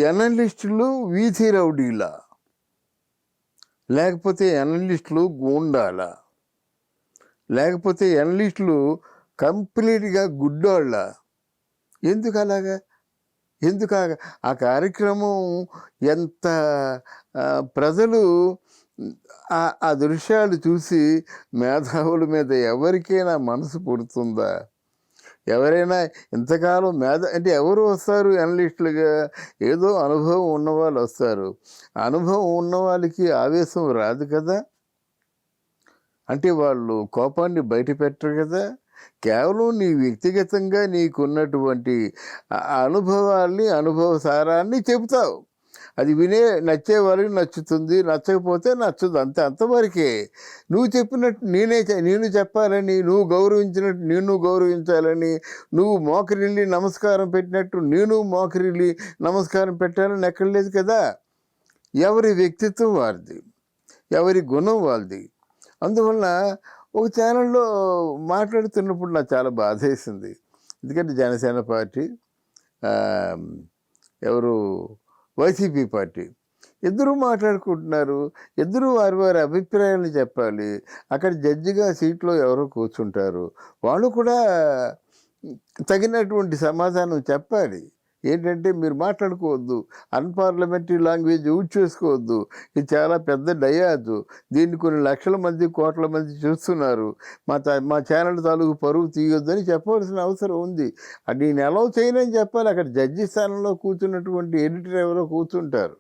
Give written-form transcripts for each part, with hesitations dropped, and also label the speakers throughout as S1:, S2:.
S1: ఎనలిస్టులు వీధి రౌడీలా, లేకపోతే ఎనలిస్టులు గూండాలా, లేకపోతే ఎనలిస్టులు కంప్లీట్గా గుడ్డోళ్ళ? ఎందుకు అలాగా? ఎందుకు ఆ కార్యక్రమం ఎంత ప్రజలు ఆ దృశ్యాలు చూసి మేధావుల మీద ఎవరికైనా మనసు పుడుతుందా? ఎవరైనా ఇంతకాలం అంటే ఎవరు వస్తారు ఎనలిస్టులుగా? ఏదో అనుభవం ఉన్నవాళ్ళు వస్తారు. అనుభవం ఉన్న వాళ్ళకి ఆవేశం రాదు కదా, అంటే వాళ్ళు కోపాన్ని బయట పెట్టరు కదా. కేవలం నీ వ్యక్తిగతంగా నీకున్నటువంటి అనుభవాల్ని, అనుభవ సారాన్ని చెబుతావు. అది నచ్చే వాళ్ళకి నచ్చుతుంది, నచ్చకపోతే నచ్చదు, అంతే, అంతవరకే. నువ్వు చెప్పినట్టు నేను చెప్పాలని, నువ్వు గౌరవించినట్టు నేను గౌరవించాలని, నువ్వు మోకరిల్లి నమస్కారం పెట్టినట్టు నేను మోకరిల్లి నమస్కారం పెట్టాలని ఎక్కడ లేదు కదా. ఎవరి వ్యక్తిత్వం వారిది, ఎవరి గుణం వాళ్ళది. అందువల్ల ఒక ఛానల్లో మాట్లాడుతున్నప్పుడు నాకు చాలా బాధ వేసింది. ఎందుకంటే జనసేన పార్టీ, ఎవరు వైసీపీ పార్టీ, ఇద్దరూ మాట్లాడుకుంటున్నారు. ఇద్దరూ వారి వారి అభిప్రాయాలను చెప్పాలి. అక్కడ జడ్జిగా సీట్లో ఎవరో కూర్చుంటారు, వాళ్ళు కూడా తగినటువంటి సమాధానం చెప్పాలి. ఏంటంటే మీరు మాట్లాడుకోవద్దు, అన్పార్లమెంటరీ లాంగ్వేజ్ యూజ్ చేసుకోవద్దు, ఇది చాలా పెద్ద డయాజు, దీన్ని కొన్ని లక్షల మంది కోట్ల మంది చూస్తున్నారు, మా ఛానల్ తాలూకు పరువు తీయొద్దని చెప్పవలసిన అవసరం ఉంది. అది నేను ఎలా చేయనని చెప్పాలి. అక్కడ జడ్జి స్థానంలో కూర్చున్నటువంటి ఎడిటర్ ఎవరో కూర్చుంటారు.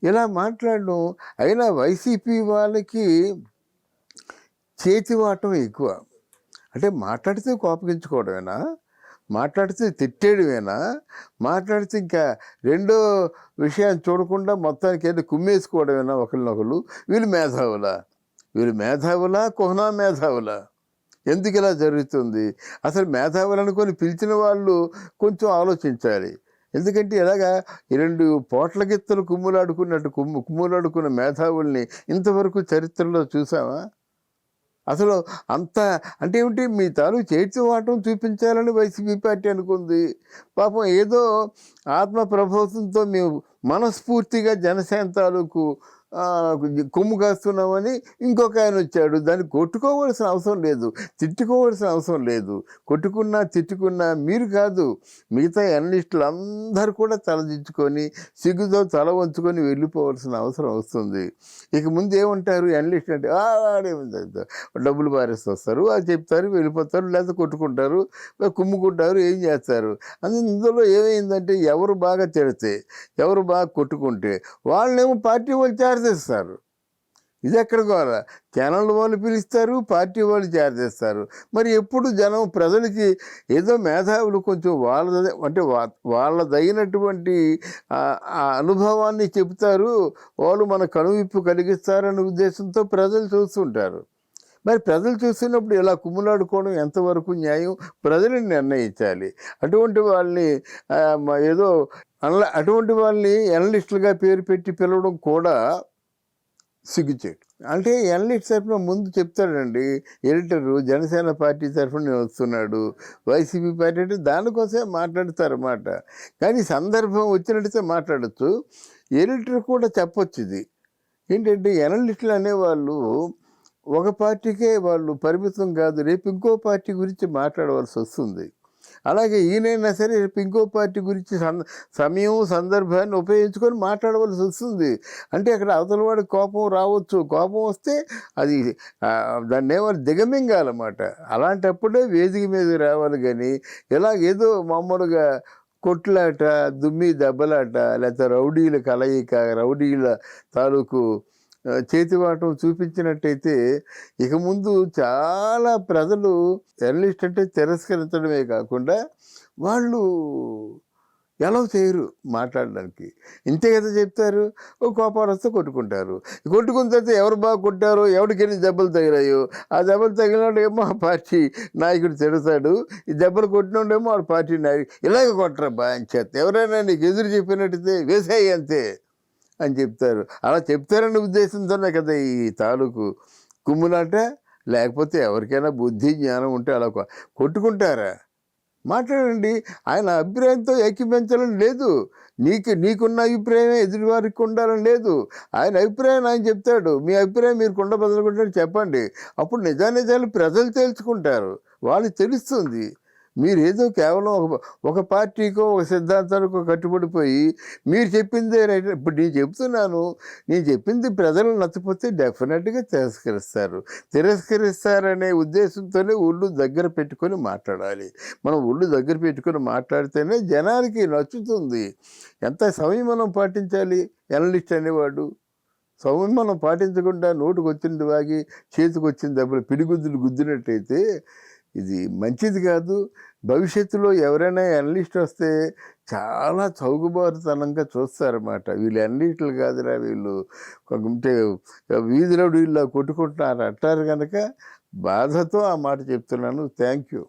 S1: ఇలా మాట్లాడడం. అయినా వైసీపీ వాళ్ళకి చేతివాటం ఎక్కువ. అంటే మాట్లాడితే కోపగించుకోవడమేనా, మాట్లాడితే తిట్టేయడమేనా, మాట్లాడితే ఇంకా రెండో విషయాన్ని చూడకుండా మొత్తానికి ఏదో కుమ్మేసుకోవడమేనా ఒకరినొకరు? వీళ్ళు మేధావులా కుహనా మేధావులా? ఎందుకు ఇలా జరుగుతుంది? అసలు మేధావులు అనుకొని పిలిచిన వాళ్ళు కొంచెం ఆలోచించాలి. ఎందుకంటే ఇలాగా రెండు పోట్ల గిత్తలు కుమ్ములాడుకున్న మేధావుల్ని ఇంతవరకు చరిత్రలో చూసామా? అసలు అంత అంటే ఏమిటి, మీ తాలూకు చేతివాటం చూపించాలని వైసీపీ పార్టీ అనుకుంది. పాపం ఏదో ఆత్మ ప్రభావంతో మేము మనస్ఫూర్తిగా జనసేన తాలూకు కొమ్ము కాస్తున్నామని ఇంకొక ఆయన వచ్చాడు. దాన్ని కొట్టుకోవాల్సిన అవసరం లేదు, తిట్టుకోవాల్సిన అవసరం లేదు. కొట్టుకున్నా తిట్టుకున్నా మీరు కాదు, మిగతా ఎనలిస్టులు అందరూ కూడా తలదించుకొని సిగ్గుతో తల వంచుకొని వెళ్ళిపోవాల్సిన అవసరం వస్తుంది. ఇక ముందు ఏమంటారు ఎనలిస్ట్ అంటే, డబ్బులు పారేస్తూ వస్తారు, అది చెప్తారు, వెళ్ళిపోతారు, లేదా కొట్టుకుంటారు, కుమ్ముకుంటారు, ఏం చేస్తారు. అందులో ఏమైందంటే ఎవరు బాగా తిడితే, ఎవరు బాగా కొట్టుకుంటే వాళ్ళేమో పార్టీ వాళ్ళు చేస్తారు. ఇది ఎక్కడ కూడా ఛానల్ వాళ్ళు పిలుస్తారు, పార్టీ వాళ్ళు చేస్తారు. మరి ఎప్పుడు జనం ప్రజలకి ఏదో మేధావులు కొంచెం వాళ్ళదైనటువంటి ఆ అనుభవాన్ని చెబుతారు, వాళ్ళు మన కనువిప్పు కలిగిస్తారనే ఉద్దేశంతో ప్రజలు చూస్తుంటారు. మరి ప్రజలు చూస్తున్నప్పుడు ఇలా కుమ్ములాడుకోవడం ఎంతవరకు న్యాయం? ప్రజలు నిర్ణయించాలి. అటువంటి వాళ్ళని అటువంటి వాళ్ళని ఎనలిస్టులుగా పేరు పెట్టి పిలవడం కూడా సిగ్గుచేటు. అంటే ఎనలిస్ట్ తరఫున ముందు చెప్తాడండి ఎడిటరు, జనసేన పార్టీ తరఫున నేను వస్తున్నాడు, వైసీపీ పార్టీ అంటే దానికోసమే మాట్లాడతారన్నమాట. కానీ సందర్భం వచ్చినట్టయితే మాట్లాడచ్చు. ఎడిటర్ కూడా చెప్పొచ్చు. ఇది ఏంటంటే ఎనలిస్టులు అనేవాళ్ళు ఒక పార్టీకే వాళ్ళు పరిమితం కాదు, రేపు ఇంకో పార్టీ గురించి మాట్లాడవలసి వస్తుంది. అలాగే ఈయనైనా సరే రేపు ఇంకో పార్టీ గురించి సమయం సందర్భాన్ని ఉపయోగించుకొని మాట్లాడవలసి వస్తుంది. అంటే అక్కడ అవతలవాడికి కోపం రావచ్చు, కోపం వస్తే అది దాన్ని ఏమైనా దిగమింగాలన్నమాట. అలాంటప్పుడే వేదిక మీద రావాలి. కానీ ఇలా ఏదో మామూలుగా కొట్లాట, దుమ్మి దెబ్బలాట, లేకపోతే రౌడీల కలయిక, రౌడీల తాలూకు చేతివాటం చూపించినట్టయితే ఇక ముందు చాలా ప్రజలు జర్నలిస్ట్ అంటే తిరస్కరించడమే కాకుండా వాళ్ళు ఎలా చేయరు మాట్లాడడానికి. ఇంతే కదా చెప్తారు. ఓ కోపాలు వస్తే కొట్టుకుంటారు. కొట్టుకున్న తర్వాత ఎవరు బాగా కొట్టారో, ఎవరికి ఎన్ని దెబ్బలు తగిలాయో, ఆ దెబ్బలు తగిలినోడేమో ఆ పార్టీ నాయకుడు తిడతాడు, ఈ దెబ్బలు కొట్టినోడేమో ఆ పార్టీ నాయకుడు ఇలాగ కొట్టరా బా అని చేత ఎవరైనా నీకు ఎదురు చెప్పినట్టయితే వేసాయి అంతే అని చెప్తారు. అలా చెప్తారనే ఉద్దేశంతోనే కదా ఈ తాలూకు కుమ్ములాట. లేకపోతే ఎవరికైనా బుద్ధి జ్ఞానం ఉంటే అలా కొట్టుకుంటారా? మాట్లాడండి. ఆయన అభిప్రాయంతో ఏకీభవించాలని లేదు. నీకున్న అభిప్రాయమే ఎదుటివారికి ఉండాలని లేదు. ఆయన అభిప్రాయం ఆయన చెప్తాడు. మీ అభిప్రాయం మీరు కుండ బదులుకుంటారని చెప్పండి. అప్పుడు నిజానిజాలు ప్రజలు తేల్చుకుంటారు. వాళ్ళకి తెలుస్తుంది. మీరేదో కేవలం ఒక పార్టీకో ఒక సిద్ధాంతానికో కట్టుబడిపోయి మీరు చెప్పిందే రైట్. ఇప్పుడు నేను చెప్పింది ప్రజలు నచ్చపోతే డెఫినెట్గా తిరస్కరిస్తారనే ఉద్దేశంతోనే ఒళ్ళు దగ్గర పెట్టుకొని మాట్లాడాలి. మనం ఒళ్ళు దగ్గర పెట్టుకొని మాట్లాడితేనే జనానికి నచ్చుతుంది. ఎంత సంయమనం పాటించాలి ఎనలిస్ట్ అనేవాడు. సంయమనం పాటించకుండా నోటుకు వచ్చింది వాగి చేతికి వచ్చిన దెబ్బలు పిడిగుద్దులు గుద్దినట్టయితే ఇది మంచిది కాదు. భవిష్యత్తులో ఎవరైనా అనలిస్ట్ వస్తే చాలా చౌకబారుతనంగా చూస్తారన్నమాట. వీళ్ళు అనలిస్టులు కాదురా, వీళ్ళు అంటే వీధిలో వీళ్ళు కొట్టుకుంటున్నారు అంటారు కనుక బాధతో ఆ మాట చెప్తున్నాను. Thank you.